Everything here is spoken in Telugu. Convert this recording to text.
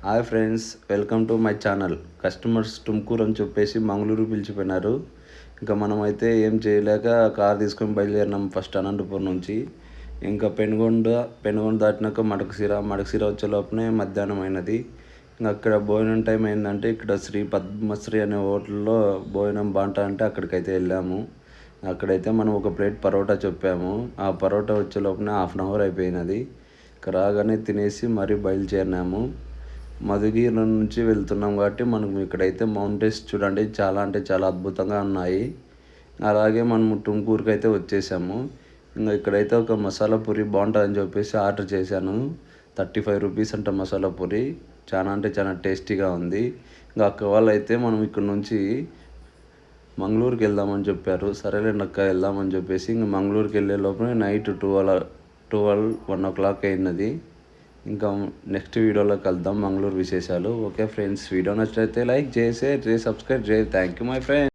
Hi friends, welcome to my channel. Customers Tumakuru అని చెప్పేసి మంగళూరు పిలిచిపోయినారు. ఇంకా మనమైతే ఏం చేయలేక కార్ తీసుకొని బయలుదేరినాం ఫస్ట్ అనంతపురం నుంచి. ఇంకా పెనుగొండ దాటినాక మడకశిర వచ్చే లోపలనే మధ్యాహ్నం అయినది. ఇంకా అక్కడ భోజనం టైం ఏంటంటే ఇక్కడ శ్రీ పద్మశ్రీ అనే హోటల్లో భోజనం బాగుంటా అంటే అక్కడికైతే వెళ్ళాము. అక్కడైతే మనం ఒక ప్లేట్ పరోటా చెప్పాము. ఆ పరోటా వచ్చే లోపలనే 1/2 అవర్ అయిపోయినది. ఇక్కడ రాగానే తినేసి మరీ బయలుదేరినాము. మధుగిరి నుంచి వెళ్తున్నాం కాబట్టి మనకు ఇక్కడైతే మౌంటైన్స్ చూడండి చాలా అంటే చాలా అద్భుతంగా ఉన్నాయి. అలాగే మనం టుమ్కూరుకి అయితే వచ్చేసాము. ఇంకా ఇక్కడైతే ఒక మసాలా పూరి బాగుంటుందని చెప్పేసి ఆర్డర్ చేశాను. 35 రూపీస్ అంట మసాలా పూరి. చాలా అంటే చాలా టేస్టీగా ఉంది. ఇంకా అక్క వాళ్ళు అయితే మనం ఇక్కడ నుంచి మంగళూరుకి వెళ్దామని చెప్పారు. సరేలేండి అక్క వెళ్దామని చెప్పేసి ఇంక మంగళూరుకి వెళ్ళే లోపల నైట్ 1 o'clock అయినది. ఇంకా నెక్స్ట్ వీడియోలో కలుద్దాం మంగళూరు విశేషాలు. ఓకే ఫ్రెండ్స్, వీడియో నచ్చితే లైక్ చేసి సబ్స్క్రైబ్ చేయి. Thank you my friend.